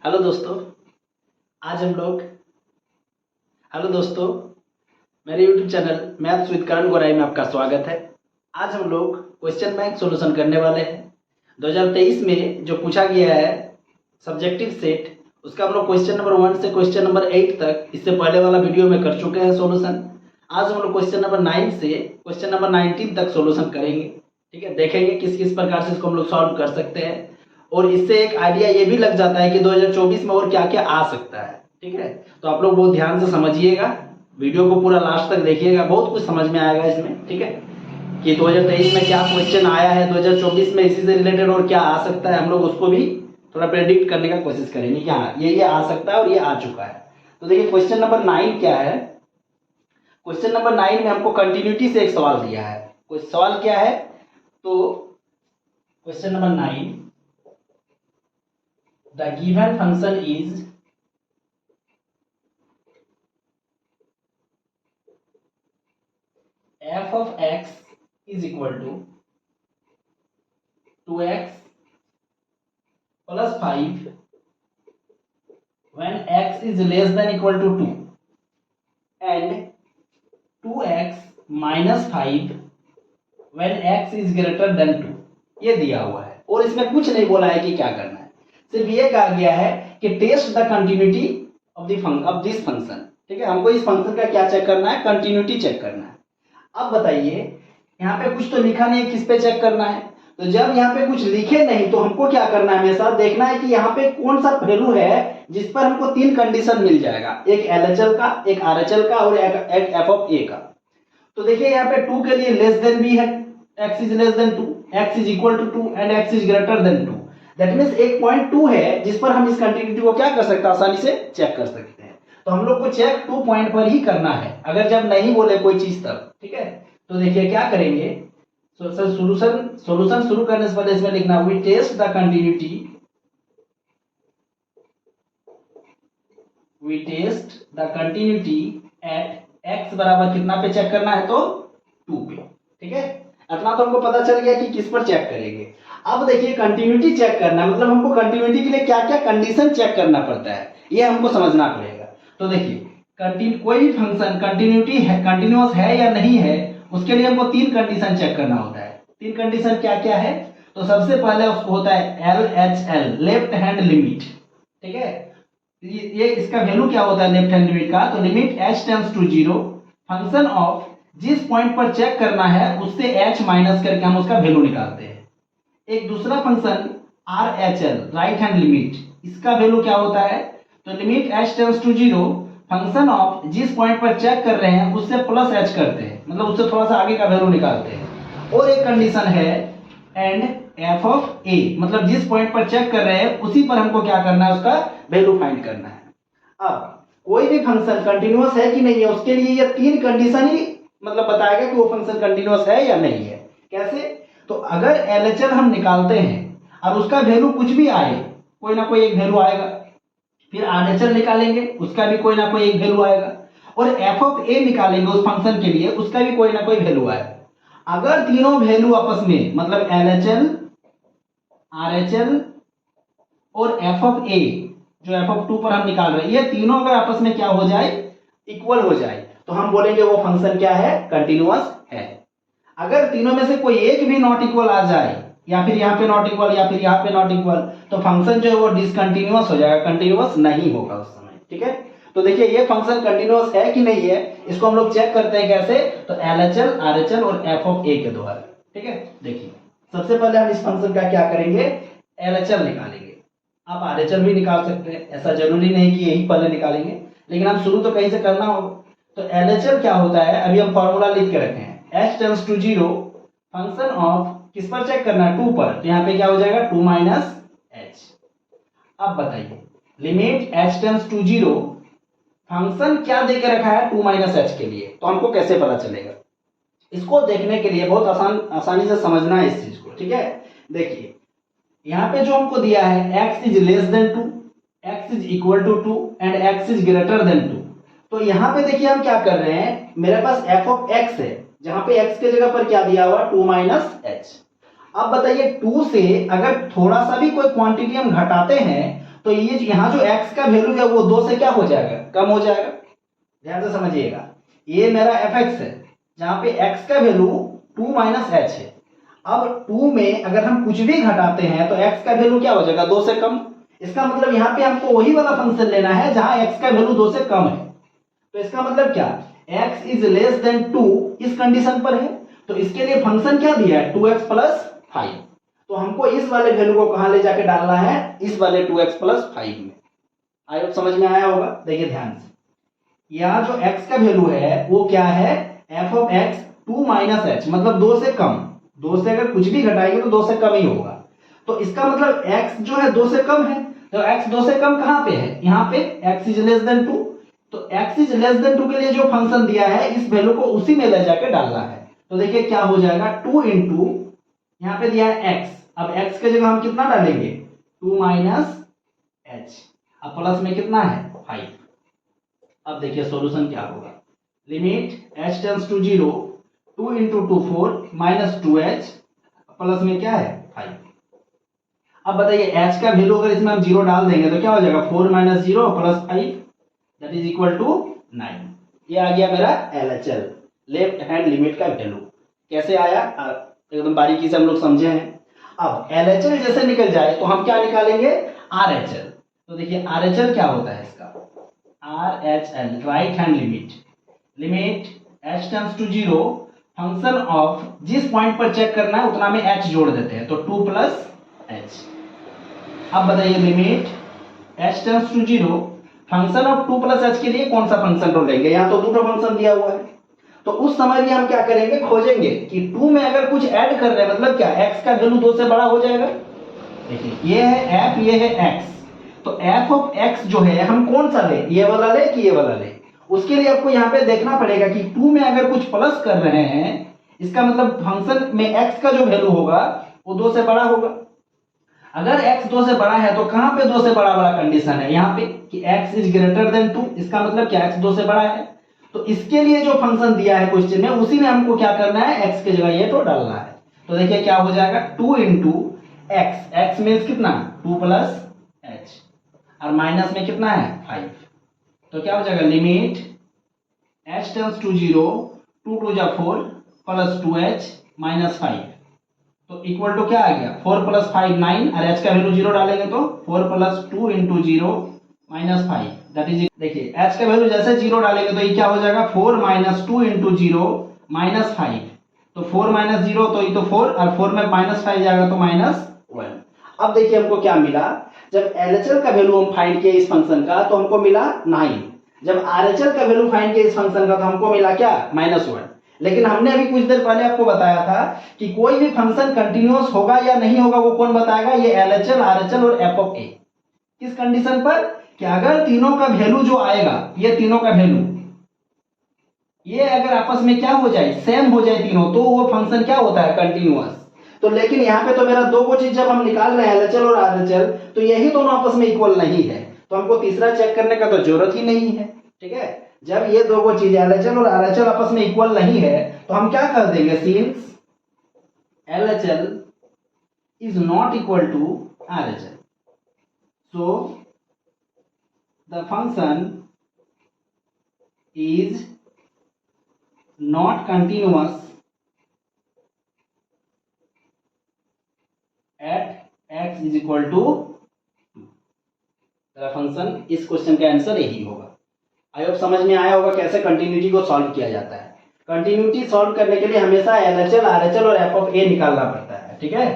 Hello दोस्तों आज हम लोग हेलो दोस्तों मेरे YouTube चैनल मैथ्स विद करण गोराई में आपका स्वागत है। आज हम लोग क्वेश्चन बैंक सॉल्यूशन करने वाले हैं। 2023 में जो पूछा गया है सब्जेक्टिव सेट, उसका हम लोग क्वेश्चन नंबर 1 से क्वेश्चन नंबर 8 तक इससे पहले वाला वीडियो में कर चुके हैं सॉल्यूशन। आज हम लोग क्वेश्चन नंबर 9 से क्वेश्चन नंबर 19 तक सॉल्यूशन करेंगे। ठीक है, देखेंगे किस किस प्रकार से इसको हम लोग सॉल्व कर सकते हैं और इससे एक आइडिया ये भी लग जाता है कि 2024 में और क्या क्या आ सकता है। ठीक है, तो आप लोग बहुत ध्यान से समझिएगा, वीडियो को पूरा लास्ट तक देखिएगा, बहुत कुछ समझ में आएगा इसमें। ठीक है, कि 2023 में क्या क्वेश्चन आया है, 2024 में इसी से रिलेटेड और क्या आ सकता है, हम लोग उसको भी थोड़ा प्रेडिक्ट करने का कोशिश करेंगे कि हाँ ये आ सकता है और ये आ चुका है। तो देखिए क्वेश्चन नंबर 9 क्या है। क्वेश्चन नंबर 9 में हमको कंटिन्यूटी से एक सवाल दिया है। कोई सवाल क्या है, तो question number 9, the given function is f of x is equal to 2x plus 5 when x is less than equal to 2 and 2x minus 5 when x is greater than 2। ये दिया हुआ है और इसमें कुछ नहीं बोला है कि क्या करना है, सिर्फ ये कहा गया है कि test the continuity of this function. ठीक है, हमको इस फंक्शन का क्या चेक करना है, कंटिन्यूटी चेक करना है। अब बताइए यहाँ पे कुछ तो लिखा नहीं, किस पे चेक करना है। तो जब यहाँ पे कुछ लिखे नहीं तो हमको क्या करना है, हमेशा देखना है कि यहाँ पे कौन सा वैल्यू है जिस पर हमको 3 कंडीशन मिल जाएगा, एक LHL का, एक RHL का और एक f of a का। तो देखिए यहाँ पे 2 के लिए लेस देन भी है, x is less than 2, x is equal to 2 and x is greater than 2। That means एक पॉइंट 2 है जिस पर हम इस कंटिन्यूटी को क्या कर सकते हैं, आसानी से चेक कर सकते हैं। तो हम लोग को चेक 2 पॉइंट पर ही करना है, अगर जब नहीं बोले कोई चीज तब। ठीक है, तो देखिए क्या करेंगे, सॉल्यूशन शुरू करने से पहले इसमें लिखना we test the continuity at x बराबर कितना पे चेक करना है, तो 2 पे। ठीक है, इतना तो हमको पता चल गया कि किस पर चेक करेंगे। अब देखिए कंटिन्यूटी चेक करना मतलब हमको कंटिन्यूटी के लिए क्या क्या कंडीशन चेक करना पड़ता है, ये हमको समझना पड़ेगा। तो देखिए कोई भी फंक्शन कंटिन्यूटी है, कंटिन्यूअस है या नहीं है, उसके लिए हमको 3 कंडीशन चेक करना होता है। 3 कंडीशन क्या क्या है, तो सबसे पहले उसको होता है LHL, लेफ्ट हैंड लिमिट। ठीक है, ये इसका वैल्यू क्या होता है लेफ्ट हैंड लिमिट का, तो limit h tends to 0 function of जिस पॉइंट पर चेक करना है उससे h माइनस करके हम उसका वैल्यू निकालते हैं। एक दूसरा function RHL, right hand limit, इसका वैल्यू क्या होता है, तो limit h tends to 0 function of जिस पॉइंट पर चेक कर रहे हैं उससे प्लस h करते हैं, मतलब उससे थोड़ा सा आगे का वैल्यू निकालते हैं। और एक कंडीशन है एंड f of a, मतलब जिस पॉइंट पर चेक कर रहे हैं उसी पर हमको क्या करना है, उसका वैल्यू फाइंड करना है। अब कोई भी फंक्शन कंटिन्यूअस है कि नहीं है, उसके लिए ये 3 कंडीशन ही मतलब बताएगा कि वो फंक्शन कंटिन्यूअस है या नहीं है। कैसे, तो अगर LHL हम निकालते हैं और उसका वैल्यू कुछ भी आए, कोई ना कोई एक वैल्यू आएगा, फिर RHL निकालेंगे उसका भी कोई ना कोई एक वैल्यू आएगा, और f of a निकालेंगे उस फंक्शन के लिए, उसका भी कोई ना कोई वैल्यू आएगा। अगर तीनों वैल्यू आपस में मतलब LHL, RHL और f of a जो f of 2 पर हम निकाल रहे हैं, ये तीनों अगर आपस में क्या हो जाए, इक्वल हो जाए, तो हम बोलेंगे वो फंक्शन क्या है, कंटिन्यूअस है। अगर तीनों में से कोई एक भी नॉट इक्वल आ जाए, या फिर यहाँ पे नॉट इक्वल या फिर यहाँ पे नॉट इक्वल, तो फंक्शन जो है वो डिसकंटिन्यूअस हो जाएगा, कंटिन्यूअस नहीं होगा उस समय। ठीक है, तो देखिए ये फंक्शन कंटिन्यूअस है कि नहीं है, इसको हम लोग चेक करते हैं कैसे, तो LHL, RHL और f of a के द्वारा। ठीक है, देखिए सबसे पहले हम इस फंक्शन का क्या करेंगे, LHL निकालेंगे। आप RHL भी निकाल सकते हैं, ऐसा जरूरी नहीं कि यही पहले निकालेंगे, लेकिन हम शुरू तो कहीं से करना होगा। तो LHL क्या होता है, अभी हम फॉर्मूला लिख के रखे हैं, h tends to 0 function of किस पर चेक करना है, 2 पर, तो यहाँ पे क्या हो जाएगा 2 माइनस h। अब बताइए limit h tends to 0 function क्या दे के रखा है, 2 माइनस h के लिए, तो हमको कैसे पता चलेगा, इसको देखने के लिए बहुत आसानी से समझना है इस चीज को। ठीक है, देखिए यहाँ पे जो हमको दिया है x is less than 2, x is equal to 2 and x is greater than 2। तो यहाँ पे देखिए हम क्या कर रहे हैं, मेरे पास f of x है, जहां पे x के जगह पर क्या दिया हुआ, 2 माइनस h। अब बताइए 2 से अगर थोड़ा सा भी कोई क्वांटिटी हम घटाते हैं तो ये यहाँ जो x का वैल्यू है वो 2 से क्या हो जाएगा, कम हो जाएगा। ध्यान से समझिएगा, ये मेरा fx है जहाँ पे x का वैल्यू 2 माइनस h है। अब 2 में अगर हम कुछ भी घटाते हैं तो x का वैल्यू क्या हो जाएगा, 2 से कम। इसका मतलब यहाँ पे हमको वही वाला फंक्शन लेना है जहाँ x का वैल्यू 2 से कम है। तो इसका मतलब क्या, x इज लेस देन 2 इस कंडीशन पर है। तो इसके लिए फंक्शन क्या दिया है, 2x प्लस 5। तो हमको इस वाले वैल्यू को कहां ले जाके डालना है, इस वाले 2x प्लस 5 में। आई होप समझ में आया होगा। देखिए ध्यान से, यहाँ जो x का वैल्यू है वो क्या है, f of x 2 minus h, मतलब 2 से कम। 2 से अगर कुछ भी घटाएंगे तो 2 से कम ही होगा। तो इसका मतलब x जो है 2 से कम है। तो x 2 से कम कहां पे है, यहाँ पे x इज लेस देन 2। तो x इज लेस देन 2 के लिए जो फंक्शन दिया है इस वैल्यू को उसी में ले जाके डालना है। तो देखिए क्या हो जाएगा, 2 इंटू यहाँ पे दिया है x, अब x के जगह हम कितना डालेंगे, 2 माइनस h, अब प्लस में कितना है 5। अब देखिए सॉल्यूशन क्या होगा, limit h tends to 0, 2 into 2 4 minus 2h, plus में क्या है 5। अब बताइए h का वैल्यू अगर इसमें हम 0 डाल देंगे तो क्या हो जाएगा, 4 minus 0 plus 5 that is equal to 9। ये आ गया मेरा LHL, लेफ्ट हैंड लिमिट का वैल्यू। कैसे आया, एकदम बारीकी से हम लोग समझे हैं। अब LHL जैसे निकल जाए तो हम क्या निकालेंगे, RHL। तो देखिए RHL क्या होता है इसका, RHL right hand limit, limit h tends to 0, function of जिस पॉइंट पर चेक करना है उतना में h जोड़ देते हैं, तो 2 प्लस h। अब बताइए limit h tends to 0, function of 2 plus h के लिए कौन सा फंक्शन रो लेंगे, यहाँ तो दूसरा फंक्शन दिया हुआ है। तो उस समय भी हम क्या करेंगे, खोजेंगे कि 2 में अगर कुछ ऐड कर रहे हैं मतलब क्या, x का वैल्यू 2 से बड़ा हो जाएगा। देखिए ये है f, ये है x, तो f ऑफ x जो है हम कौन सा ले, ये वाला ले कि ये वाला ले। उसके लिए आपको यहाँ पे देखना पड़ेगा कि 2 में अगर कुछ प्लस कर रहे हैं इसका मतलब फंक्शन में x का जो वैल्यू होगा वो 2 से बड़ा होगा। अगर x 2 से बड़ा है तो कहां पे 2 से बड़ा वाला कंडीशन है, यहाँ पे कि x इज ग्रेटर देन 2, इसका मतलब क्या x 2 से बड़ा है। तो इसके लिए जो फंक्शन दिया है क्वेश्चन में उसी में हमको क्या करना है, x की जगह ये तो डालना है। तो देखिए क्या हो जाएगा, 2 इंटू एक्स, एक्स मीन्स कितना 2 प्लस h, और माइनस में कितना है 5। तो क्या हो जाएगा, लिमिट h टेंड्स टू 0, 2 2 जा 4 प्लस 2h माइनस 5, तो इक्वल टू क्या आ गया, 4 प्लस 5 9, और h का वैल्यू 0 डालेंगे तो 4 plus 2 into 0 minus 5 that is, देखिए h का वैल्यू जैसे 0 डालेंगे तो ये क्या हो जाएगा, 4 माइनस 2 इंटू 0 माइनस 5, तो 4 माइनस 0 तो ये तो 4, और 4 में माइनस 5 जाएगा तो माइनस 1। अब देखिए हमको क्या मिला, जब LHL का वैल्यू हम फाइंड किए इस फंक्शन का तो हमको मिला 9, जब RHL का वैल्यू फाइंड किए इस फंक्शन का तो हमको मिला क्या, -1। लेकिन हमने अभी कुछ देर पहले आपको बताया था कि कोई भी फंक्शन कंटिन्यूअस होगा या नहीं होगा वो कौन बताएगा, ये LHL, RHL और f ऑफ a। किस कंडीशन पर, कि अगर तीनों का वैल्यू जो आएगा, ये तीनों का वैल्यू ये अगर आपस में क्या हो जाए, सेम हो जाए तीनों, तो वो फंक्शन क्या होता है, कंटिन्यूअस। तो लेकिन यहाँ पे तो मेरा दो को चीज जब हम निकाल रहे हैं LHL और RHL, तो यही दोनों आपस में इक्वल नहीं है, तो हमको तीसरा चेक करने का तो जरूरत ही नहीं है। ठीक है, जब ये दो को चीज LHL और RHL आपस में इक्वल नहीं है तो हम क्या कर देंगे, since LHL is not equal to RHL, so the function is not continuous at x is equal to 2। तेरा फंक्शन, इस क्वेश्चन का आंसर यही होगा। आई होप समझ में आया होगा कैसे कंटिन्यूटी को सॉल्व किया जाता है। कंटिन्यूटी सॉल्व करने के लिए हमेशा LHL, RHL और f ऑफ a निकालना पड़ता है। ठीक है,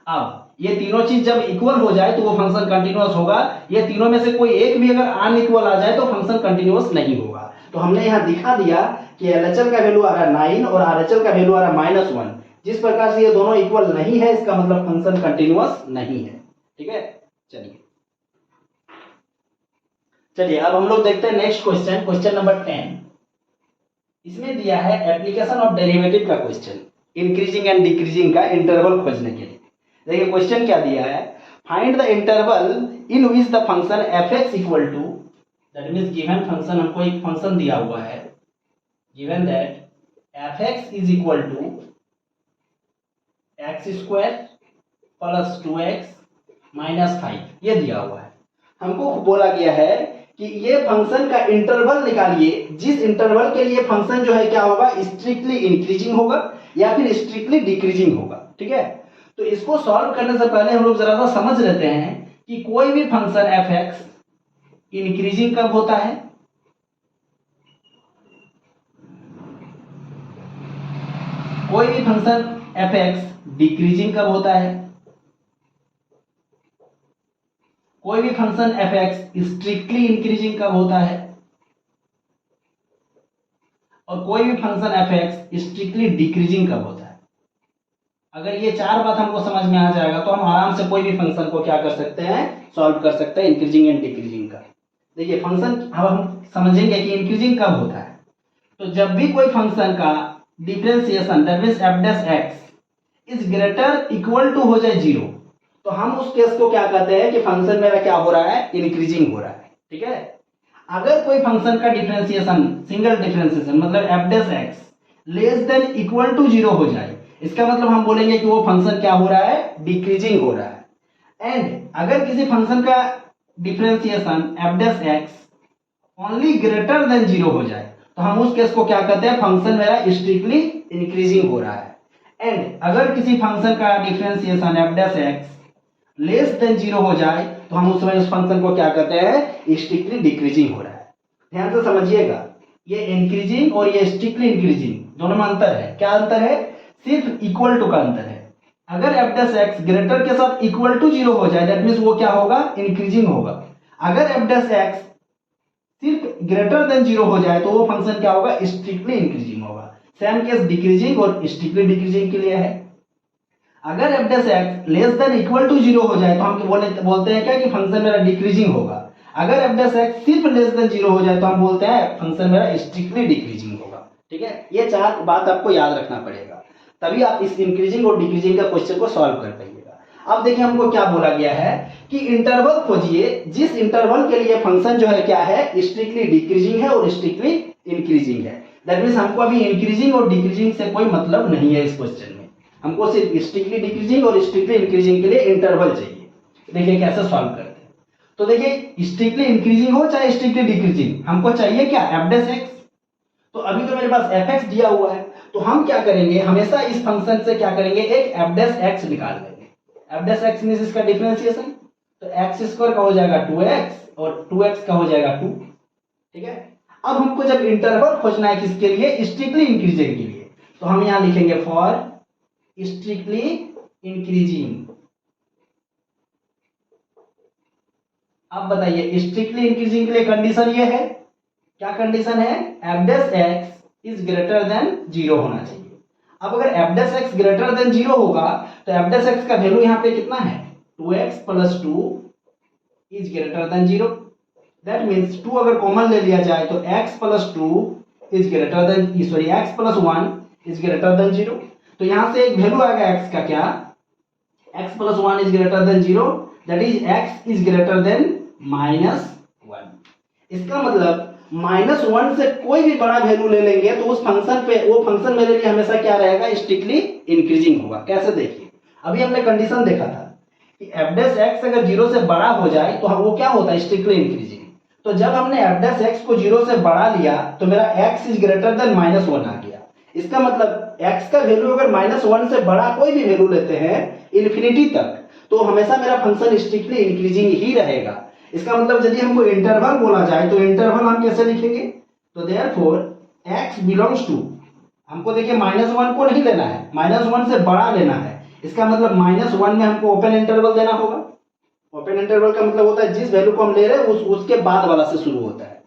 अब ये तीनों चीज जब इक्वल हो जाए तो वो फंक्शन कंटिन्यूअस होगा। ये तीनों में से कोई एक भी अगर अनइक्वल आ जाए तो फंक्शन कंटिन्यूअस नहीं होगा। तो हमने यहाँ दिखा दिया कि LHL का वैल्यू आ रहा है 9 और RHL का वैल्यू आ रहा है -1। जिस प्रकार से ये दोनों इक्वल नहीं है इसका मतलब फंक्शन कंटिन्यूअस नहीं है। ठीक है, चलिए अब हम लोग देखते हैं नेक्स्ट क्वेश्चन, क्वेश्चन नंबर 10। इसमें दिया है एप्लीकेशन ऑफ डेरिवेटिव का क्वेश्चन, इंक्रीजिंग एंड डिक्रीजिंग का इंटरवल खोजने के लिए। देखिए क्वेश्चन क्या दिया है, find the interval in which the function f(x) equal to, that means given function, हमको एक फंक्शन दिया हुआ है, given that f(x) is equal to x² plus 2x minus 5, ये दिया हुआ है। हमको बोला गया है कि ये फंक्शन का इंटरवल निकालिए जिस इंटरवल के लिए फंक्शन जो है क्या होगा, स्ट्रिक्टली इंक्रीजिंग होगा या फिर स्ट्रिक्टली डिक्रीजिंग होगा। ठीक है, तो इसको सॉल्व करने से पहले हम लोग जरा सा समझ लेते हैं कि कोई भी फंक्शन एफ एक्स इंक्रीजिंग कब होता है, कोई भी फंक्शन एफ एक्स डिक्रीजिंग कब होता है, कोई भी function F x strictly increasing कब होता है, और कोई भी function F x strictly decreasing कब होता है। अगर ये चार बात हमको समझ में आ जाएगा तो हम आराम से कोई भी फंक्शन को क्या कर सकते हैं, सॉल्व कर सकते हैं इंक्रीजिंग एंड डिक्रीजिंग का। देखिए फंक्शन अब हम समझेंगे कि इंक्रीजिंग कब होता है, तो जब भी कोई फंक्शन का differentiation that means F dash X is greater equal to हो जाए जीरो, तो हम उस केस को क्या कहते हैं कि फंक्शन मेरा क्या हो रहा है, इंक्रीजिंग हो रहा है। ठीक है, अगर कोई फंक्शन का डिफरेंशिएशन सिंगल डिफरेंशिएशन मतलब F dash X less than equal to zero हो जाए, इसका मतलब हम बोलेंगे कि वो फंक्शन क्या हो रहा है, डिक्रीजिंग हो रहा है। एंड अगर किसी फंक्शन का differentiation F dash x only greater than zero हो जाए तो हम उस केस को क्या कहते हैं, फंक्शन मेरा स्ट्रिक्टली इंक्रीजिंग हो रहा है। एंड अगर किसी फंक्शन का differentiation F dash X less then zero हो जाए तो हम उस समय उस फंक्शन को क्या कहते हैं, स्ट्रिक्टली डिक्रीजिंग हो रहा है। ध्यान से समझिएगा, ये इंक्रीजिंग और ये स्ट्रिक्टली इंक्रीजिंग दोनों में अंतर है। क्या अंतर है, सिर्फ इक्वल टू का अंतर है। अगर एफ डैश एक्स ग्रेटर के साथ इक्वल टू जीरो हो जाए दैट मींस वो क्या होगा, इंक्रीजिंग होगा। अगर एफ डैश एक्स सिर्फ ग्रेटर देन जीरो हो जाए तो वो फंक्शन क्या होगा, स्ट्रिक्टली इंक्रीजिंग होगा। सेम केस डिक्रीजिंग और स्ट्रिक्टली डिक्रीजिंग के लिए है। अगर F dash X less than equal to zero हो जाए तो हम बोलते हैं क्या कि फंक्शन मेरा डिक्रीजिंग होगा। अगर एफ डैश एक्स सिर्फ लेस देन जीरो हो जाए तो हम बोलते हैं फंक्शन मेरा स्ट्रिक्टली डिक्रीजिंग होगा। ठीक है, ये चार बात आपको याद रखना पड़ेगा, तभी आप इस इंक्रीजिंग और डिक्रीजिंग का क्वेश्चन को सॉल्व कर पाइएगा। अब देखिए हमको क्या बोला गया है कि इंटरवल खोजिए जिस इंटरवल के लिए फंक्शन जो है क्या है, स्ट्रिक्टली डिक्रीजिंग है और स्ट्रिक्टली इंक्रीजिंग है। दैट मींस हमको अभी इंक्रीजिंग और डिक्रीजिंग से कोई मतलब नहीं है इस क्वेश्चन में, हमको सिर्फ स्ट्रिक्टली डिक्रीजिंग और स्ट्रिक्टली इंक्रीजिंग के लिए इंटरवल चाहिए। देखिए कैसे सॉल्व करते हैं, तो देखिए स्ट्रिक्टली इंक्रीजिंग हो चाहे स्ट्रिक्टली डिक्रीजिंग हमको चाहिए क्या, एफ डैश एक्स। तो अभी तो मेरे पास एफ एक्स दिया हुआ है, तो हम क्या करेंगे, हमेशा इस फंक्शन से क्या करेंगे, एक एफ डैश एक्स निकाल लेंगे। एफ डैश एक्स मींस इसका डिफरेंशिएशन, तो एक्स स्क्वायर का हो जाएगा 2x और 2x का हो जाएगा 2। ठीक है, अब हमको जब इंटरवल खोजना है किसके लिए, स्ट्रिक्टली इंक्रीजिंग के लिए, तो हम यहां लिखेंगे फॉर स्ट्रिक्टली इंक्रीजिंग। अब बताइए स्ट्रिक्टली इंक्रीजिंग के लिए कंडीशन ये है, क्या कंडीशन है, F dash X is greater than zero होना चाहिए। अब अगर F dash x greater than zero होगा तो एफ डैश एक्स का वैल्यू यहाँ पे कितना है, 2x plus 2 is greater than zero. That means 2 अगर कॉमन ले लिया जाए तो x plus 2 is greater then x plus 1 is greater than zero. तो यहां से एक वैल्यू आएगा x का, क्या, x plus 1 is greater than zero, that is x is greater then -1। इसका मतलब -1 से कोई भी बड़ा वैल्यू ले लेंगे तो उस फंक्शन पे वो फंक्शन मेरे लिए हमेशा क्या रहेगा, स्ट्रिक्टली इंक्रीजिंग होगा। कैसे, देखिए अभी हमने कंडीशन देखा था कि एफ डैश एक्स अगर जीरो से बड़ा हो जाए तो वो क्या होता है, स्ट्रिक्टली इंक्रीजिंग। तो जब हमने एफ डैश एक्स को जीरो से बड़ा लिया तो मेरा x इज ग्रेटर देन -1 आ गया। इसका मतलब x का वैल्यू अगर -1 से बड़ा कोई भी वैल्यू लेते हैं इन्फिनिटी तक तो हमेशा मेरा फंक्शन स्ट्रिक्टली इंक्रीजिंग ही रहेगा। इसका मतलब यदि हमको इंटरवल बोला जाए तो इंटरवल हम कैसे लिखेंगे, तो देयरफॉर x बिलोंग्स टू, हमको देखिए -1 को नहीं लेना है, -1 से बड़ा लेना है। इसका मतलब -1 में हमको ओपन इंटरवल देना होगा। ओपन इंटरवल का मतलब होता है जिस वैल्यू को हम ले रहे हैं उसके बाद वाला से शुरू होता है,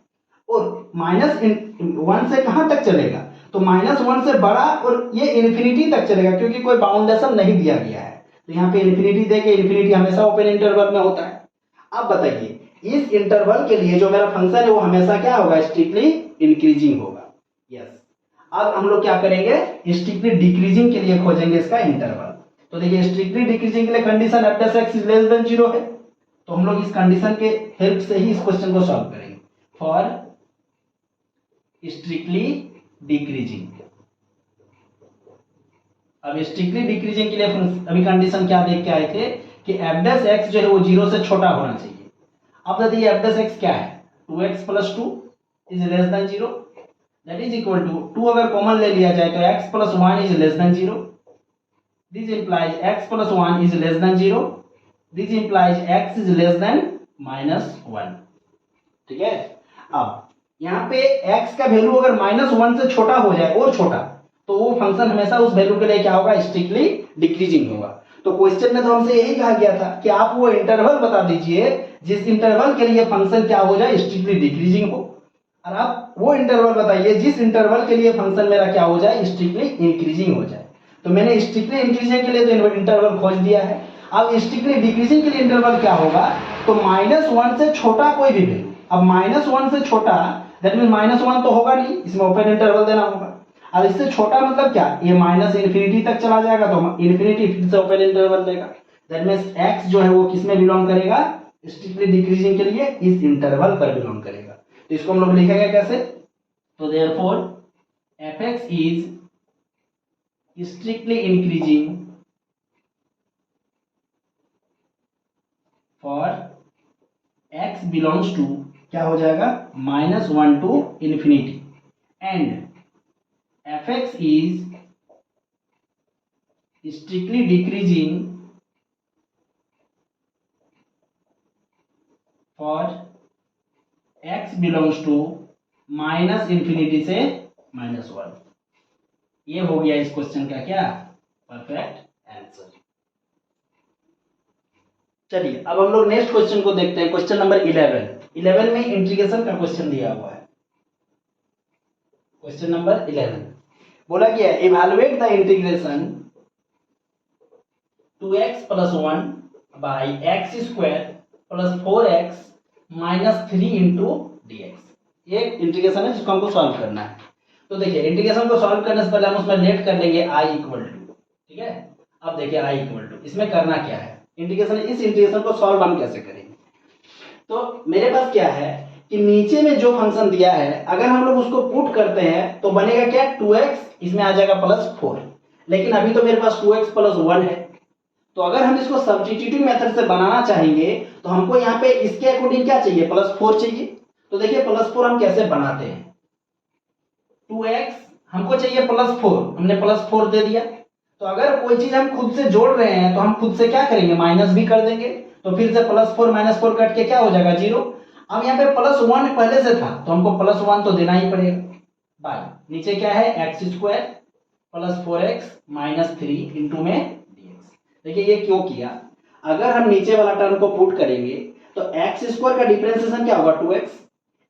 और -1 से कहां तक चलेगा, तो -1 से बड़ा और ये इन्फिनिटी तक चलेगा क्योंकि कोई बाउंडेशन नहीं दिया गया है। तो यहाँ पे इन्फिनिटी देके, इन्फिनिटी हमेशा ओपन इंटरवल में होता है। अब बताइए इस इंटरवल के लिए जो मेरा फंक्शन है वो हमेशा क्या होगा, स्ट्रिक्टली इंक्रीजिंग होगा। यस, अब हम लोग क्या करेंगे, स्ट्रिक्टली डिक्रीजिंग के लिए खोजेंगे इसका इंटरवल। तो देखिए स्ट्रिक्टली डिक्रीजिंग के लिए condition F dash X is less than zero है, तो हम लोग इस कंडीशन के हेल्प से ही इस क्वेश्चन को सॉल्व करेंगे। फॉर स्ट्रिक्टली डिक्रीजिंग, अब स्ट्रिक्टली डिक्रीजिंग के लिए अभी कंडीशन क्या देख के आए थे कि एफ डैश एक्स जो है वो जीरो से छोटा होना चाहिए। अब देखिए एफ डैश एक्स क्या है, 2x plus 2 is less than 0, that is equal to 2 अगर कॉमन ले लिया जाए तो x plus 1 is less than 0, this implies x plus 1 is less than 0, this implies x is less than -1। ठीक है, अब यहाँ पे x का वैल्यू अगर -1 से छोटा हो जाए और छोटा, तो वो फंक्शन हमेशा उस वैल्यू के लिए क्या होगा, स्ट्रिक्टली डिक्रीजिंग होगा। तो क्वेश्चन में तो हमसे यही कहा गया था कि आप वो इंटरवल बता दीजिए जिस इंटरवल के लिए फंक्शन क्या हो जाए, स्ट्रिक्टली डिक्रीजिंग हो, और आप वो इंटरवल बताइए जिस इंटरवल के लिए फंक्शन मेरा क्या हो जाए, स्ट्रिक्टली इंक्रीजिंग हो जाए। तो मैंने स्ट्रिक्टली इंक्रीजिंग के लिए तो इंटरवल खोज दिया है। अब स्ट्रिक्टली डिक्रीजिंग के लिए इंटरवल क्या होगा, तो -1 से छोटा कोई भी वैल्यू। अब -1 से छोटा दैट मीन -1 तो होगा नहीं, इसमें ओपन इंटरवल देना होगा। अब इससे छोटा मतलब क्या, ये माइनस इन्फिनिटी तक चला जाएगा तो इन्फिनिटी फिर से ओपन इंटरवल देगा, दैट मींस x जो है वो किस में बिलोंग करेगा, स्ट्रिक्टली डिक्रीजिंग के लिए इस इंटरवल पर बिलोंग करेगा। तो इसको हम लोग लिखेंगे कैसे, तो therefore fx is strictly increasing for x belongs to, क्या हो जाएगा, -1 to infinity, and fx is strictly decreasing for x belongs to -infinity से -1। ये हो गया इस क्वेश्चन का क्या, परफेक्ट आंसर। चलिए अब हम लोग नेक्स्ट क्वेश्चन को देखते हैं, क्वेश्चन नंबर 11 में इंटीग्रेशन का क्वेश्चन दिया हुआ है। क्वेश्चन नंबर 11 बोला गया है evaluate the integration 2x plus 1 by x square plus 4x minus 3 into dx। ये इंटीग्रेशन है जिसको हमको सॉल्व करना है। तो देखिए इंटीग्रेशन को सॉल्व करने से पहले हम उसमें लेट कर लेंगे i इक्वल टू, ठीक है। अब देखिए i इक्वल टू, इसमें करना क्या है, इंटीग्रेशन, इस इंटीग्रेशन को सॉल्व हम कैसे करेंगे। तो मेरे पास क्या है कि नीचे में जो फंक्शन दिया है अगर हम लोग उसको पुट करते हैं तो बनेगा क्या, 2x, इसमें आ जाएगा +4, लेकिन अभी तो मेरे पास 2x प्लस 1 है। तो अगर हम इसको सब्स्टिट्यूटिव मेथड से बनाना चाहेंगे तो हमको यहाँ पे इसके अकॉर्डिंग क्या चाहिए, +4 चाहिए। तो देखिए +4 हम कैसे बनाते हैं, 2x हमको चाहिए +4, हमने +4 दे दिया। तो अगर कोई चीज हम खुद से जोड़ रहे हैं तो हम खुद से क्या करेंगे, माइनस भी कर देंगे, तो फिर से +4 -4 कट के क्या हो जाएगा, 0। अब यहाँ पे +1 पहले से था तो हमको +1 तो देना ही पड़ेगा, बाय नीचे क्या है, x square plus 4x minus 3 into में dx। देखिए ये क्यों किया, अगर हम नीचे वाला टर्म को पुट करेंगे तो x स्क्वायर का डिफरेंशिएशन क्या होगा, 2x,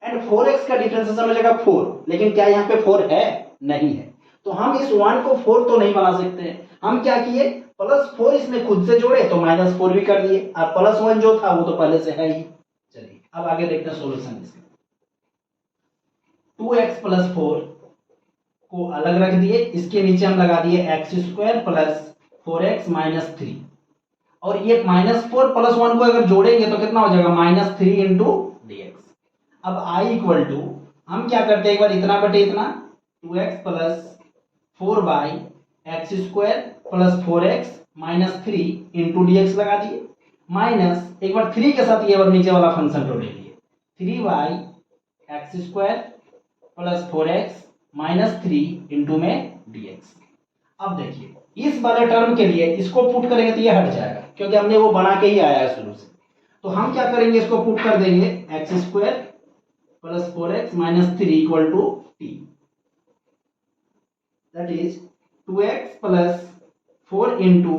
एंड 4x का डिफरेंशिएशन हो जाएगा 4, लेकिन क्या यहाँ पे 4 है, नहीं है। तो हम इस 1 को 4 तो नहीं बना सकते, हम क्या किए, +4 इसमें खुद से जोड़े तो -4 भी कर दिए, और +1 जो था वो तो पहले से है ही। चलिए अब आगे देखते हैं सॉल्यूशन इसका। 2x प्लस 4 को अलग रख दिए, इसके नीचे हम लगा दिए x square plus 4x minus 3, और ये -4 प्लस 1 को अगर जोड़ेंगे तो कितना हो जाएगा, -3 इंटू dx। अब i इक्वल टू, हम क्या करते हैं एक बार इतना बटे इतना, 2x plus 4 by x square plus 4x minus 3 into dx लगा दिए, माइनस एक बार 3 के साथ ये बार नीचे वाला फंक्शन को ले लिए, 3 by x square plus 4x minus 3 into में dx। अब देखिए इस वाले टर्म के लिए इसको पुट करेंगे तो ये हट जाएगा, क्योंकि हमने वो बना के ही आया है शुरू से। तो हम क्या करेंगे, इसको पुट कर देंगे, X square plus 4x minus 3 equal to t, that is 2x plus 4 into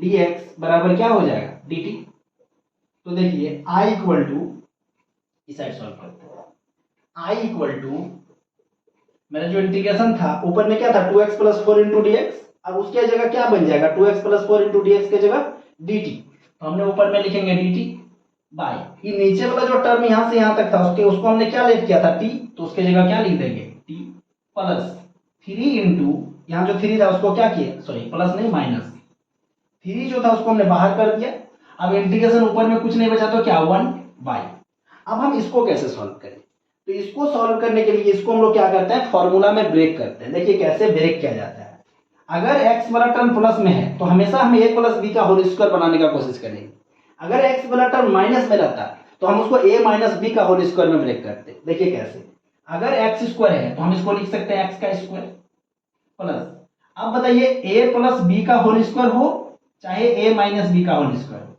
dx बराबर क्या हो जाएगा, dt। तो देखिए i इक्वल टू, इस साइड सॉल्व करते हैं, i इक्वल टू, मेरा जो इंटीग्रेशन था ऊपर में क्या था, 2x प्लस 4 इंटू dx, अब उसके जगह क्या बन जाएगा, 2x प्लस 4 इंटू dx के जगह dt। तो हमने ऊपर में लिखेंगे dt बाय, ये नीचे वाला जो टर्म यहाँ से यहाँ तक था उसको हमने क्या लेट किया था, t, तो उसके जगह क्या लिख देंगे, t प्लस 3 इंटू, यहाँ जो 3 था उसको क्या किया, सॉरी प्लस नहीं माइनस, 3 जो था उसको हमने बाहर कर दिया। अब इंटीग्रेशन ऊपर में कुछ नहीं बचा तो क्या, 1 बाय। अब हम इसको कैसे सॉल्व करें, तो इसको सॉल्व करने के लिए इसको हम लोग क्या करते हैं, फॉर्मूला में ब्रेक करते हैं। देखिए कैसे ब्रेक किया जाता है, अगर x वाला टर्म प्लस में है तो हमेशा हम a प्लस बी का होल स्क्वायर बनाने का कोशिश करेंगे, अगर x वाला टर्म माइनस में रहता तो हम उसको a माइनस बी का होल स्क्वायर में ब्रेक करते हैं। देखिए कैसे, अगर एक्स स्क्वायर है तो हम इसको लिख सकते हैं एक्स का स्क्वायर प्लस, अब बताइए a प्लस बी का होल स्क्वायर हो चाहे a माइनस बी का होल स्क्वायर हो,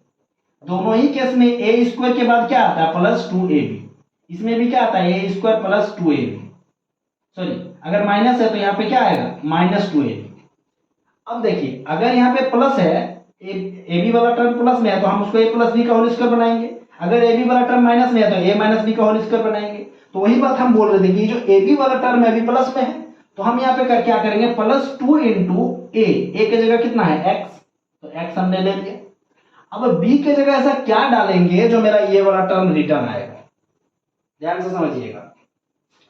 दोनों ही केस में a स्क्वायर के बाद क्या आता है प्लस 2ab, इसमें भी क्या आता है a square plus 2ab, sorry अगर माइनस है तो यहाँ पे क्या आएगा माइनस 2ab। अब देखिए अगर यहाँ पे प्लस है, ए बी वाला टर्म प्लस में है तो हम उसको ए प्लस बी का होल स्क्वायर बनाएंगे, अगर ए बी वाला टर्म माइनस में है तो ए माइनस बी का होल स्क्वायर बनाएंगे। तो वही बात हम बोल रहे थे कि जो ए बी वाला टर्म है अभी प्लस में है तो हम यहाँ पे क्या करेंगे प्लस 2 इंटू ए की जगह कितना है एक्स, तो एक्स हमने ले लिया। अब बी की जगह ऐसा क्या डालेंगे जो मेरा ये वाला टर्म रिटर्न आएगा, ध्यान से समझिएगा,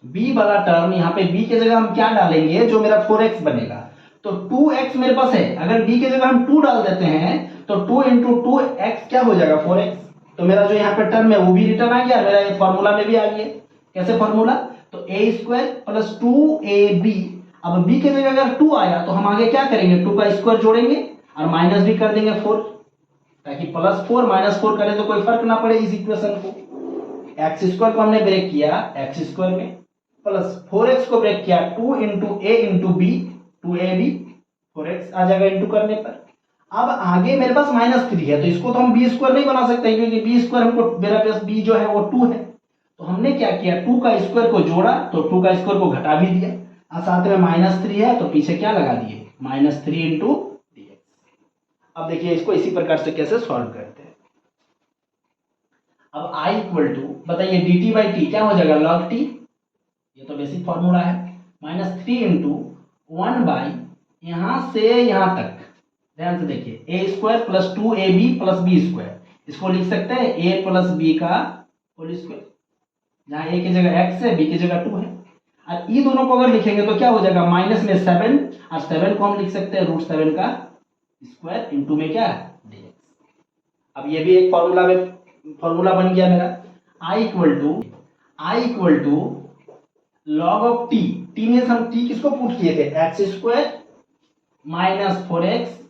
बी वाला टर्म यहाँ पे बी की जगह हम क्या डालेंगे जो मेरा 4x बनेगा, तो 2x मेरे पास है, अगर b की जगह हम 2 डाल देते हैं तो 2 इंटू 2x क्या हो जाएगा 4x, तो मेरा जो यहाँ पे टर्म है वो भी रिटर्न आ गया, मेरा ये फॉर्मूला में भी आ गया। कैसे फॉर्मूला, तो a स्क्वायर प्लस 2ab, अब b की जगह अगर 2 आया तो हम आगे क्या करेंगे 2 का स्क्वायर जोड़ेंगे और माइनस भी कर देंगे 4, ताकि प्लस 4 माइनस 4 करें तो कोई फर्क ना पड़े इस इक्वेशन को। एक्स स्क्वायर को हमने ब्रेक किया एक्स स्क्वायर में, प्लस 4x को ब्रेक किया 2 इंटू ए इंटू बी 2ab, 4x आ जाएगा इंटू करने पर। अब आगे मेरे पास माइनस 3 है तो इसको तो हम बी स्क्वायर नहीं बना सकते क्योंकि बी स्क्वायर हमको, मेरा पास बी जो है वो 2 है, तो हमने क्या किया 2 का स्क्वायर को जोड़ा तो 2 का स्क्वायर को घटा भी दिया और साथ में माइनस 3 है तो पीछे क्या लगा दिए माइनस 3 इंटू dx। अब देखिए इसको इसी प्रकार से कैसे सॉल्व करते हैं। अब i इक्वल टू बताइए dt बाई टी क्या हो जाएगा log t, ये तो बेसिक फॉर्मूला है, माइनस 3 इंटू 1 बाई यहां से यहां तक, ध्यान से देखिए A square plus 2ab plus B square, इसको लिख सकते हैं a प्लस बी का होल स्क्वायर, जहां a की जगह x है b की जगह 2 है, और ये दोनों को अगर लिखेंगे तो क्या हो जाएगा माइनस में 7 और 7 को हम लिख सकते हैं √7 का स्क्वायर इंटू में क्या dx। अब ये भी एक फॉर्मूला बन गया मेरा, i equal to log of t, t means हम t किसको पुट किए थे X square minus 4x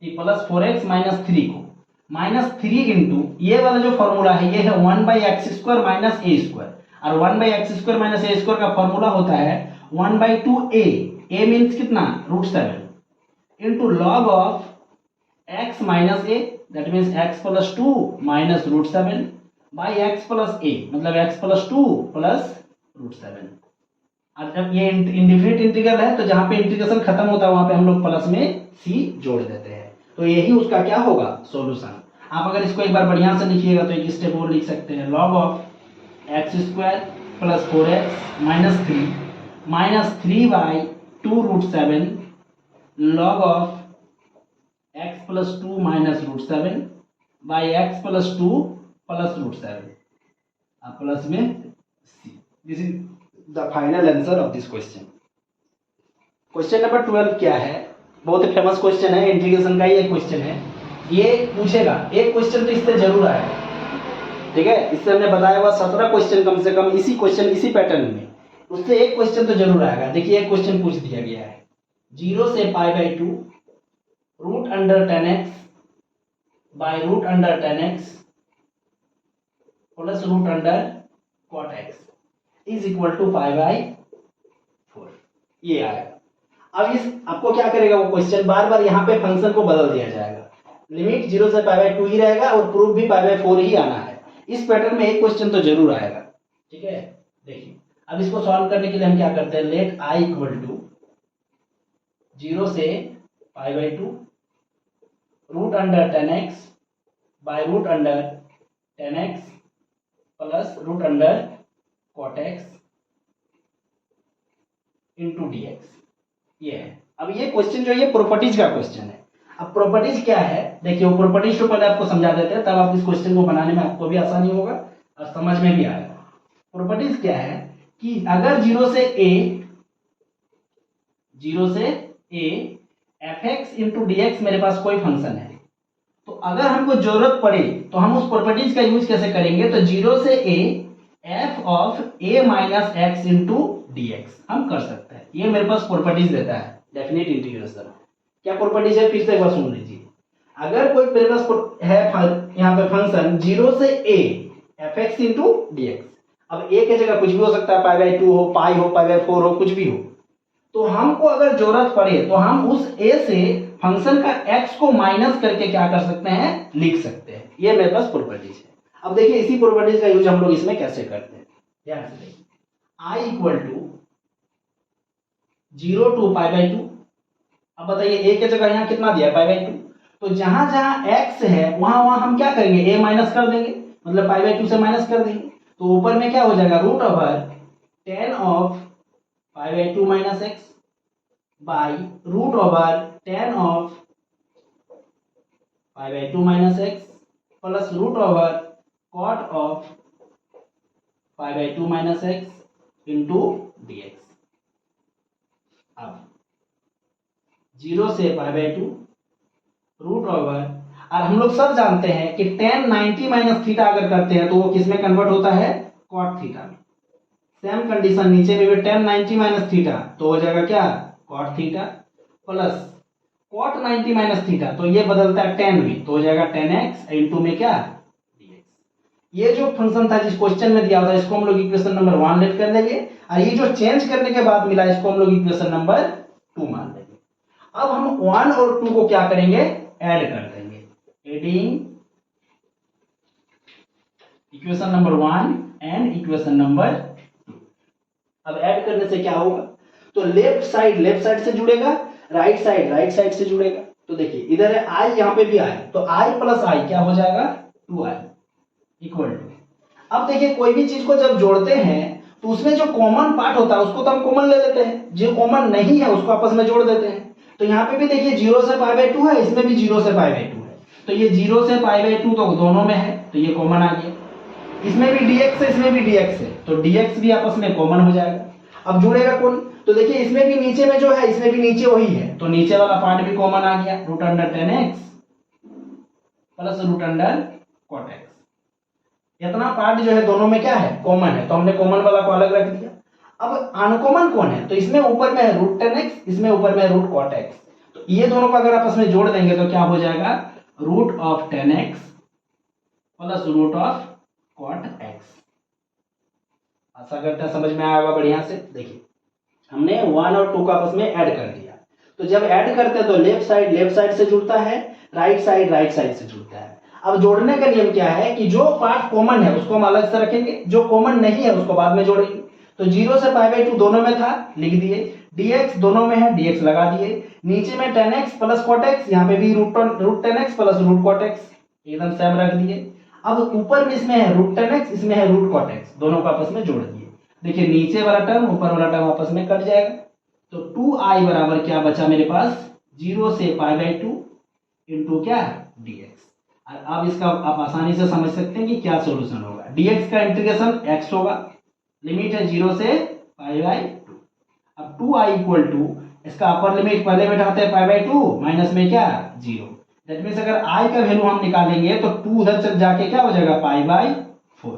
plus 4x minus 3 को, माइनस 3 इंटू ये वाला जो फॉर्मूला है ये है 1 by x square minus A square, और 1 by x square minus A square का फॉर्मूला होता है 1 बाई 2a, a मींस कितना √7 into log of x minus a, that means x plus 2 minus √7 by x plus a, मतलब x plus 2 plus √7। और जब ये indefinite integral है तो जहां पे इंटीग्रेशन खत्म होता है वहां पे हम लोग प्लस में c जोड़ देते हैं, तो यही उसका क्या होगा सॉल्यूशन। आप अगर इसको एक बार बढ़िया से लिखिएगा तो एक स्टेप और लिख सकते हैं, log of x square plus 4x minus 3 minus 3 by 2√7 log of x plus 2 minus √7 by x plus 2 plus √7 अब प्लस में c। This is the final answer of this question. Question number 12 क्या है, बहुत ही famous question है, integration का ही एक question है, ये पूछेगा एक क्वेश्चन तो इससे जरूर आएगा, ठीक है, इससे हमने बताया हुआ 17 क्वेश्चन कम से कम इसी पैटर्न में, उससे एक क्वेश्चन तो जरूर आएगा। देखिए एक क्वेश्चन पूछ दिया गया है 0 से π/2 root under 10x by root under 10x plus root under cot x is equal to π/4, ये आएगा। अब इस आपको क्या करेगा वो क्वेश्चन, बार बार यहाँ पे फंक्शन को बदल दिया जाएगा, लिमिट 0 से π/2 ही रहेगा और प्रूफ भी π/4 ही आना है। इस पैटर्न में एक क्वेश्चन तो जरूर आएगा, ठीक है। देखिए अब इसको सॉल्व करने के लिए हम क्या करते हैं, लेट i इक्वल टू 0 से π/2 root under 10x by root under 10x plus root under cot x into dx, ये है। अब ये क्वेश्चन जो है प्रॉपर्टीज का क्वेश्चन है। अब प्रॉपर्टीज क्या है, देखिए वो प्रॉपर्टीज को पहले आपको समझा देते हैं, तब आप इस क्वेश्चन को बनाने में आपको भी आसानी होगा और समझ में भी आएगा। प्रॉपर्टीज क्या है कि अगर 0 से a fx इंटू dx मेरे पास कोई फंक्शन है, तो अगर हमको जरूरत पड़े तो हम उस प्रॉपर्टीज का यूज कैसे करेंगे, तो 0 से a f of a minus x into dx हम कर सकते हैं। ये मेरे पास प्रॉपर्टीज देता है डेफिनेट इंटीग्रेशन। क्या प्रॉपर्टीज है फिर से एक बार सुन लीजिए। अगर कोई मेरे पास है यहाँ पे फंक्शन 0 से a fx into D X, अब a की जगह कुछ भी हो सकता है, पाई बाई 2 हो, पाई हो, पाई बाई 4 हो, कुछ भी हो, तो हमको अगर जरूरत पड़े तो हम उस a से फंक्शन का x को माइनस करके क्या कर सकते हैं, लिख सकते हैं। ये मेरे पास प्रॉपर्टीज है। अब देखिए इसी प्रॉपर्टीज का यूज हम लोग इसमें कैसे करते हैं, ध्यान से देखिए। i equal to 0 to pi by 2, अब बताइए a की जगह यहाँ कितना दिया, पाई बाई 2, तो जहां जहां x है वहां वहां हम क्या करेंगे, a माइनस कर देंगे, मतलब पाई बाई 2 से माइनस कर देंगे, तो ऊपर में क्या हो जाएगा, root over 10 of pi by 2 minus X by root over 10 of pi by 2 minus X plus root over cot of pi by 2 minus X into D X. अब 0 से पाई बाई 2 रूट ओवर, और हम लोग सब जानते हैं कि tan 90 माइनस थीटा अगर करते हैं तो वो किसमें कन्वर्ट होता है, कॉट थीटा में। सेम कंडीशन नीचे में भी tan 90 माइनस थीटा तो हो जाएगा क्या, cot theta plus cot 90 minus theta, तो ये बदलता है tan में तो हो जाएगा tan x इंटू में क्या, dx। ये जो फंक्शन था जिस क्वेश्चन में दिया हुआ था इसको हम लोग इक्वेशन नंबर 1 लेट कर लेंगे, और ये जो चेंज करने के बाद मिला इसको हम लोग इक्वेशन नंबर 2 मान लेंगे। अब हम 1 और 2 को क्या करेंगे, ऐड कर देंगे, adding equation number 1 and equation number 2। अब ऐड करने से क्या होगा, तो लेफ्ट साइड से जुड़ेगा, राइट साइड से जुड़ेगा। तो देखिए इधर है i, यहाँ पे भी i, तो i प्लस i क्या हो जाएगा, 2i इक्वल टू। अब देखिए कोई भी चीज को जब जोड़ते हैं तो उसमें जो कॉमन पार्ट होता है उसको तो हम कॉमन ले लेते हैं, जो कॉमन नहीं है उसको आपस में जोड़ देते हैं। तो यहाँ पे भी देखिए 0 से पाई बाई 2 है, इसमें भी 0 से पाई बाई 2 है, तो ये 0 से पाई बाई 2 तो दोनों में है तो ये कॉमन आ गया। इसमें भी dx है, इसमें भी dx है, तो dx भी आपस में कॉमन हो जाएगा। अब जुड़ेगा कौन, तो देखिए इसमें भी नीचे में जो है इसमें भी नीचे वही है, तो नीचे वाला पार्ट भी कॉमन आ गया, root under 10x plus root under cot X. इतना पार्ट जो है दोनों में क्या है, कॉमन है, तो हमने कॉमन वाला को अलग रख दिया। अब अनकॉमन कौन है, तो इसमें ऊपर में है रूट 10x, इसमें ऊपर में है रूट कॉट एक्स, तो ये दोनों को अगर आपस में जोड़ देंगे तो क्या हो जाएगा, root of 10x plus root of cot x. आशा करते हैं समझ में आएगा बढ़िया से। देखिए हमने 1 और 2 को आपस में ऐड कर दिया, तो जब ऐड करते हैं तो लेफ्ट साइड से जुड़ता है, राइट साइड से जुड़ता है। अब जोड़ने का नियम क्या है कि जो पार्ट कॉमन है उसको हम अलग से रखेंगे, जो कॉमन नहीं है उसको बाद में जोड़ेंगे। तो 0 से पाई बाई 2 दोनों में था, लिख दिए, dx दोनों में है, dx लगा दिए, नीचे में 10x प्लस कॉट एक्स, यहाँ पे भी root 10x plus root cot X एकदम सेम रख दिए। अब ऊपर में इसमें है रूट 10x, इसमें है रूट कॉट एक्स, दोनों को आपस में जोड़ दिए। देखिए नीचे वाला टर्म ऊपर वाला टर्म आपस में कट जाएगा, तो 2i बराबर क्या बचा मेरे पास, 0 से पाई बाई 2 इंटू क्या, dx। और अब इसका आप आसानी से समझ सकते हैं कि क्या सॉल्यूशन होगा, dx का इंटीग्रेशन x होगा, लिमिट है 0 से पाई बाई 2। अब 2i इक्वल टू इसका अपर लिमिट पहले में हटाते हैं पाई बाई 2 माइनस में क्या, 0। दैट मीन्स अगर i का वैल्यू हम निकालेंगे तो 2 उधर चल जाके क्या हो जाएगा, पाई बाई 4।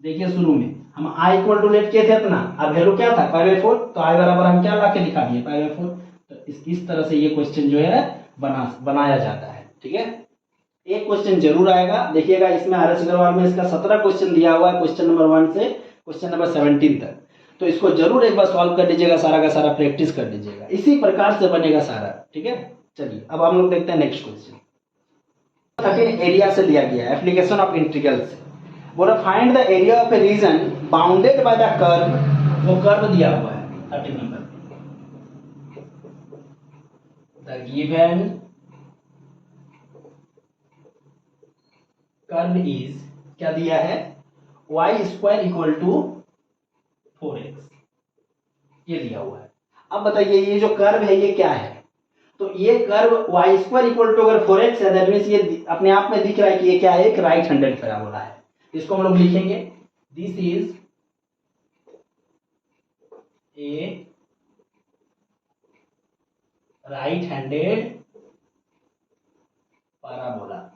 देखिए शुरू में हम i इक्वल टू लेट किए थे अपना, अब वैल्यू क्या था, पाई बाई 4, तो i बराबर हम क्या ला के दिखा दिए, पाई बाई 4। तो इस तरह से ये क्वेश्चन जो है बनाया जाता है, ठीक है। एक क्वेश्चन जरूर आएगा, देखिएगा इसमें आर.एस. अग्रवाल में इसका 17 क्वेश्चन दिया हुआ है, क्वेश्चन नंबर 1 से क्वेश्चन नंबर 17 तक, तो इसको जरूर एक बार सॉल्व कर लीजिएगा, सारा का सारा प्रैक्टिस कर लीजिएगा, इसी प्रकार से बनेगा सारा, ठीक है। चलिए अब हम लोग देखते हैं नेक्स्ट क्वेश्चन। 13 एरिया से लिया गया है, एप्लीकेशन ऑफ इंटीग्रल से बोला find the area of A reason bounded by the curve, वो कर्व दिया हुआ है 13 number the given curve is, क्या दिया है, y square equal to 4x, ये दिया हुआ है। अब बताइए ये जो कर्व है ये क्या है, तो ये curve y square equal to अगर 4x है, दैट मींस ये अपने आप में दिख रहा है कि ये क्या है, एक राइट हैंडेड पैराबोला है। इसको हम लोग लिखेंगे this is a right handed parabola.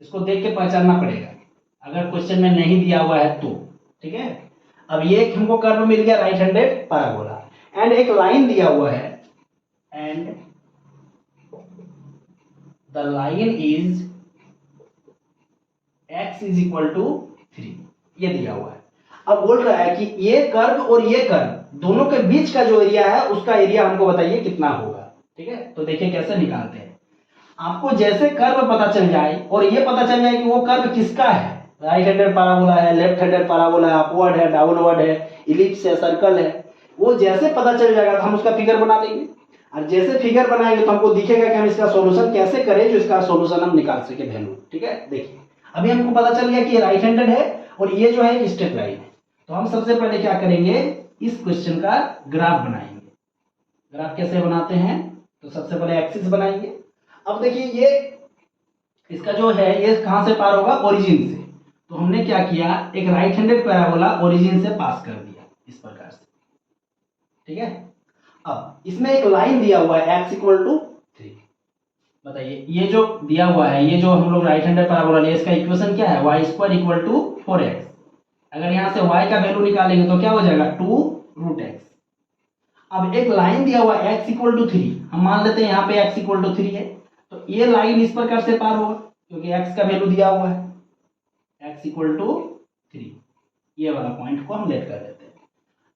इसको देख के पहचानना पड़ेगा अगर क्वेश्चन में नहीं दिया हुआ है तो, ठीक है। अब ये हमको कर्व मिल गया राइट हैंडेड पैराबोला, एंड एक लाइन दिया हुआ है, and the line is x is equal to 3, ये दिया हुआ है। अब बोल रहा है कि ये कर्व और ये कर्व दोनों के बीच का जो एरिया है उसका एरिया हमको बताइए कितना होगा। ठीक है, तो देखिए कैसे निकालते हैं। आपको जैसे कर्व पता चल जाए और ये पता चल जाए कि वो कर्व किसका है, राइट हैंडेड पैराबोला है, लेफ्ट हैंडेड पैराबोला है, अपवर्ड है, डाउनवर्ड है, इलिप्स है, सर्कल है, वो जैसे पता चल जाएगा तो हम उसका फिगर बना देंगे। और जैसे फिगर बनाएंगे तो हमको दिखेगा कि हम इसका सॉल्यूशन कैसे करें जो इसका सॉल्यूशन हम निकाल सके वैल्यू। ठीक है, देखिए अभी हमको पता चल गया कि ये राइट हैंडेड है और ये जो है स्ट्रेट लाइन है। तो हम सबसे पहले क्या करेंगे, इस क्वेश्चन का ग्राफ बनाएंगे। ग्राफ कैसे बनाते हैं, तो सबसे पहले एक्सिस बनाएंगे। अब देखिए ये इसका जो है ये कहां से पार होगा, ओरिजिन से। तो हमने क्या किया, एक राइट हैंडेड पैराबोला ओरिजिन से पास कर दिया इस प्रकार से। ठीक है, अब इसमें एक लाइन दिया हुआ है x इक्वल टू 3। बताइए ये जो दिया हुआ है, ये जो हम लोग राइट हैंडेड पैराबोला लिए, इसका इक्वेशन क्या है, y square equal to 4x। अगर यहां से y का वैल्यू निकालेंगे तो क्या हो जाएगा, 2 रूट x। अब एक लाइन दिया हुआ है x इक्वल टू 3, हम मान लेते हैं यहाँ पे x इक्वल टू 3 है, तो ये लाइन इस प्रकार से पार होगा क्योंकि x का वैल्यू दिया हुआ है x इक्वल टू 3। ये वाला पॉइंट को हम लेट कर देते हैं।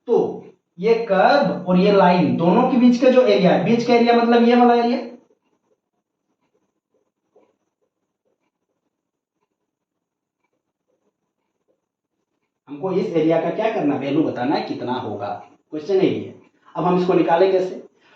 तो ये कर्व और ये लाइन दोनों के बीच का जो एरिया है, बीच का एरिया मतलब ये वाला एरिया, हमको इस एरिया का क्या करना, वैल्यू बताना है कितना होगा, क्वेश्चन यही है। अब हम इसको निकालें कैसे,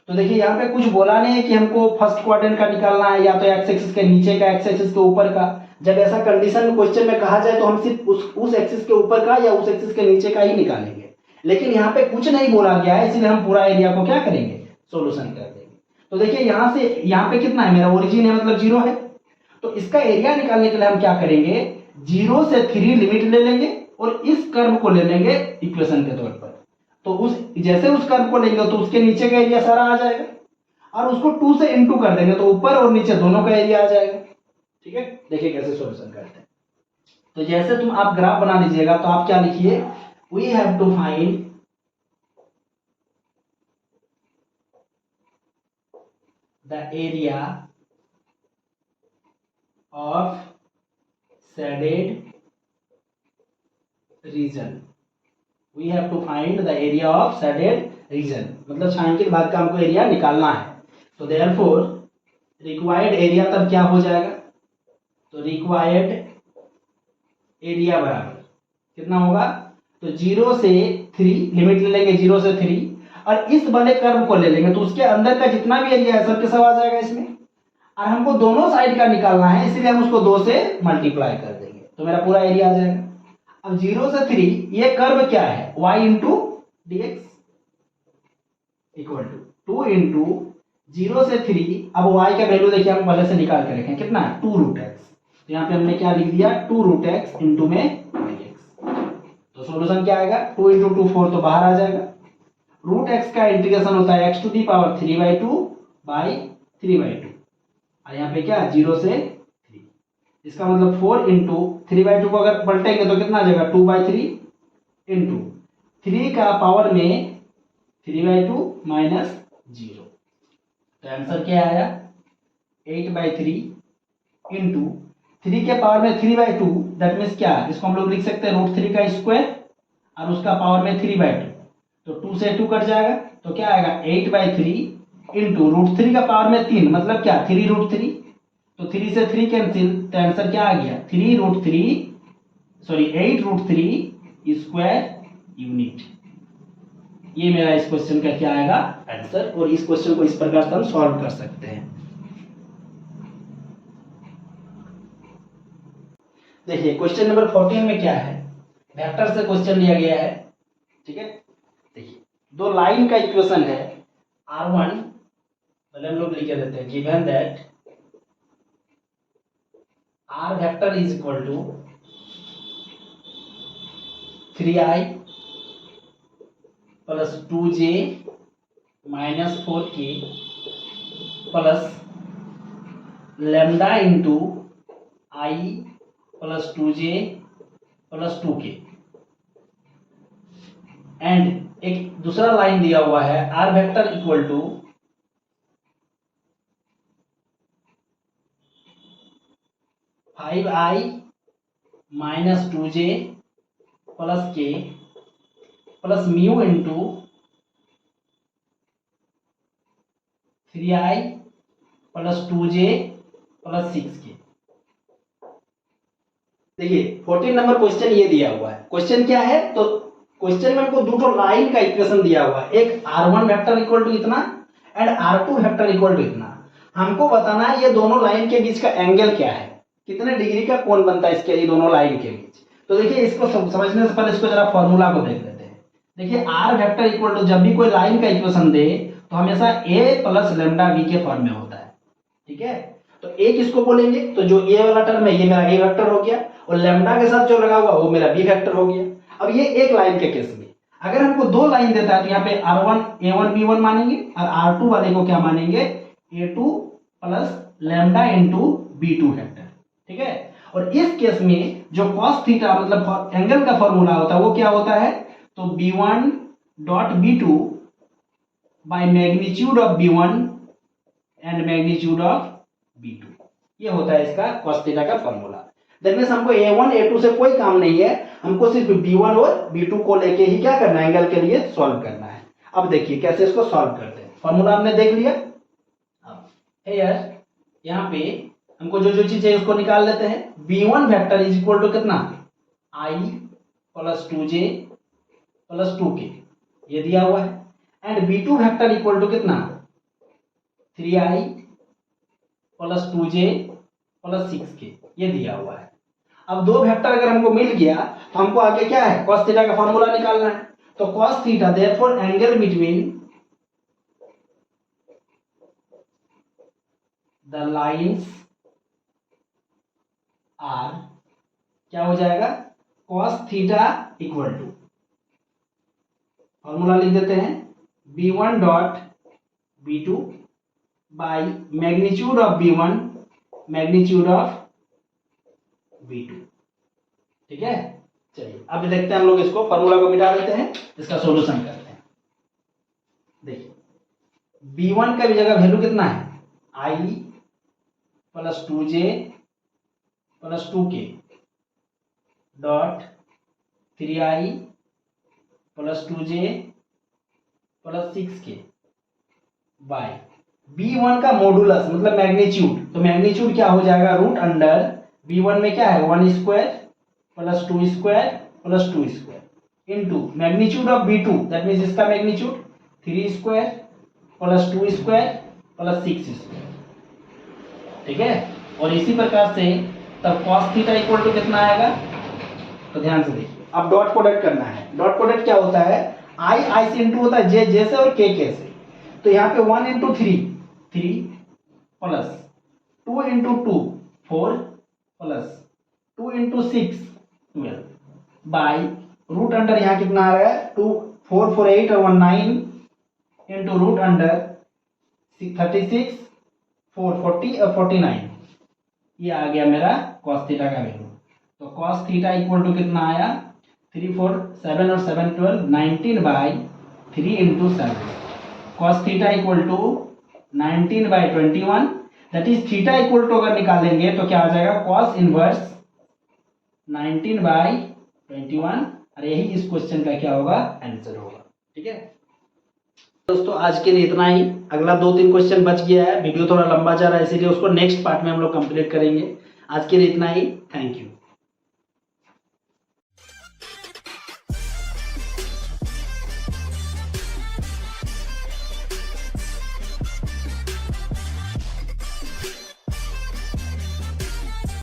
तो देखिए यहाँ पे कुछ बोला नहीं है कि हमको फर्स्ट क्वाड्रेंट का निकालना है या तो एक्स एक्सिस के नीचे का, एक्स एक्सिस के ऊपर का। जब ऐसा कंडीशन क्वेश्चन में कहा जाए तो हम सिर्फ उस एक्सिस के ऊपर का या उस एक्सिस के नीचे का ही निकालेंगे। लेकिन यहाँ पे कुछ नहीं बोला गया है, इसलिए हम पूरा एरिया को क्या करेंगे, सोल्यूशन कर देंगे। तो देखिए यहाँ से यहाँ पे कितना है, मेरा ओरिजिन है मतलब 0 है, तो इसका एरिया निकालने के लिए हम क्या करेंगे, 0 से 3 लिमिट ले लेंगे और इस कर्व को ले लेंगे इक्वेशन के तौर पर। तो उस जैसे उस कर्व को लेंगे तो उसके नीचे का एरिया सारा आ जाएगा और उसको 2 से इनटू कर देंगे तो ऊपर और नीचे दोनों का एरिया आ जाएगा। ठीक है, देखिए कैसे सॉल्यूशन करते हैं। तो जैसे तुम आप ग्राफ बना लीजिएगा तो आप क्या लिखिए, we have to find the area of shaded region. We have to find the area of shaded region, मतलब छायांकित भाग का हमको एरिया निकालना है। तो देयरफॉर रिक्वायर्ड एरिया तब क्या हो जाएगा, तो रिक्वायर्ड एरिया बराबर कितना होगा, तो 0 से 3 लिमिट ले लेंगे, 0 से 3 और इस वाले कर्व को ले लेंगे तो उसके अंदर का जितना भी एरिया है सब के सब आ जाएगा इसमें। और हमको दोनों साइड का निकालना है इसलिए हम उसको 2 से मल्टीप्लाई कर देंगे तो मेरा पूरा एरिया आ जाएगा। अब 0 से 3 ये कर्व क्या है, y into D x equal to 2 into 0 से 3। अब y का वैल्यू देखिए हम पहले से निकाल के रखें कितना है, 2 रूट एक्स। तो यहाँ पे हमने क्या लिख दिया, 2 रूट एक्स इंटू में dx। तो सॉल्यूशन क्या आएगा, 2 इंटू 2 4 तो बाहर आ जाएगा। रूट एक्स का इंटीग्रेशन होता है x to the power 3/2 by 3/2 और यहाँ पे क्या 0 से 3। इसका मतलब 4 इंटू 3/2 को अगर पलटेंगे तो कितना आ जाएगा, 2/3 इंटू 3 का पावर में 3/2 माइनस 0। तो आंसर क्या आया, 8/3 इंटू 3 के पावर में 3/2, दैट मीन्स क्या, इसको हम लोग लिख सकते हैं √3 का स्क्वायर और उसका पावर में 3/2। तो 2 से 2 कट जाएगा तो क्या आएगा, 8/3 इंटू √3 का पावर में 3 मतलब क्या, 3√3। तो 3 से 3 कैंसिल, तो आंसर क्या आ गया, 8√3 स्क्वायर यूनिट। ये मेरा इस क्वेश्चन का क्या आएगा आंसर, और इस क्वेश्चन को इस प्रकार से हम सॉल्व कर सकते हैं। देखिए क्वेश्चन नंबर 14 में क्या है, वेक्टर से क्वेश्चन लिया गया है। ठीक है, देखिए दो लाइन का इक्वेशन है r1, पहले हम लोग लिख देते हैं, given that r vector is equal to 3i plus 2j minus 4k plus lambda into i plus 2j plus 2k। And एक दूसरा लाइन दिया हुआ है r vector equal to 5i minus 2j plus k plus mu into 3i plus 2j plus 6k। देखिए 14 number question ये दिया हुआ है। क्वेश्चन क्या है, तो क्वेश्चन में हमको दो लाइन का इक्वेशन दिया हुआ है, एक r1 वेक्टर इक्वल टू इतना and r2 vector equal to इतना। हमको बताना है ये दोनों लाइन के बीच का एंगल क्या है, कितने डिग्री का कोण बनता है इसके, ये दोनों लाइन के बीच। तो देखिए इसको समझने से पहले इसको जरा फॉर्मूला को देख लेते हैं। देखिए r वेक्टर इक्वल टू, जब भी कोई लाइन का इक्वेशन दे तो हमेशा a प्लस लेमडा v के फॉर्म में होता है, ठीक है। तो a किसको बोलेंगे, तो जो a वाला टर्म है ये मेरा a वेक्टर हो गया और लेमडा के साथ जो लगा हुआ वो मेरा b वेक्टर हो गया। अब ये एक लाइन के केस में, अगर हमको दो लाइन देता है तो यहाँ पे r1 a1 b1 मानेंगे और r2 वाले को क्या मानेंगे, a2 plus lambda into b2 vector, ठीक है। और इस केस में जो cos थीटा मतलब एंगल का फॉर्मूला होता है वो क्या होता है, तो b1 dot b2 by magnitude of b1 and magnitude of b2, ये होता है इसका cos थीटा का फॉर्मूला। दैट मींस हमको a1 a2 से कोई काम नहीं है, हमको सिर्फ b1 और b2 को लेके ही क्या करना है, एंगल के लिए सॉल्व करना है। अब देखिए कैसे इसको सॉल्व करते हैं। फॉर्मूला हमने देख लिया। अब हियर यहाँ पे हमको जो जो चीज है उसको निकाल लेते हैं। b1 vector is equal to कितना, i plus 2j plus 2k, ये दिया हुआ है। And b2 vector equal to कितना, 3i plus 2j plus 6k, ये दिया हुआ है। अब दो वेक्टर अगर हमको मिल गया तो हमको आगे क्या है, cos थीटा का फॉर्मूला निकालना है। तो cos theta therefore angle between the lines are क्या हो जाएगा, cos theta equal to, formula लिख देते हैं, b1 dot b2 by magnitude of b1 magnitude of b2, ठीक है। चलिए अब देखते हैं, हम लोग इसको फॉर्मूला को मिटा देते हैं, इसका सॉल्यूशन करते हैं। देखिए b1 का भी जगह वैल्यू कितना है, i plus 2j plus 2k dot 3i plus 2j plus 6k by b1 का मॉडुलस मतलब मैग्नीट्यूड, तो मैग्नीट्यूड क्या हो जाएगा, रूट अंडर b1 में क्या है 1 square plus 2 square plus 2 square into magnitude of b2, that means इसका magnitude 3 square plus 2 square plus 6 square, ठीक है। और इसी प्रकार से तब cos थीटा इक्वल टू कितना आएगा, तो ध्यान से देखिए, अब डॉट प्रोडक्ट करना है। डॉट प्रोडक्ट क्या होता है, i से इंटू होता है j से और k से। तो यहाँ पे 1 into 3 plus 2 into 2 4 plus 2 into 6 12 by root under यहाँ कितना आ रहा है 2 4 4 8 और 1 9 इंटू रूट अंडर 36 4 40 और 49, ये आ गया मेरा cos थीटा का वैल्यू। तो cos थीटा इक्वल टू कितना आया, 3 4 7 और 7 12 19 by 3 into 7, cos theta equal to 19 by 21, that is theta equal to अगर निकालेंगे तो क्या आ जाएगा, cos इनवर्स 19 बाई 21, और यही इस क्वेश्चन का क्या होगा, आंसर होगा, ठीक है। दोस्तों आज के लिए इतना ही। अगला 2-3 क्वेश्चन बच गया है, वीडियो थोड़ा लंबा जा रहा है इसीलिए उसको नेक्स्ट पार्ट में हम लोग कंप्लीट करेंगे। आज के लिए इतना ही, थैंक यू।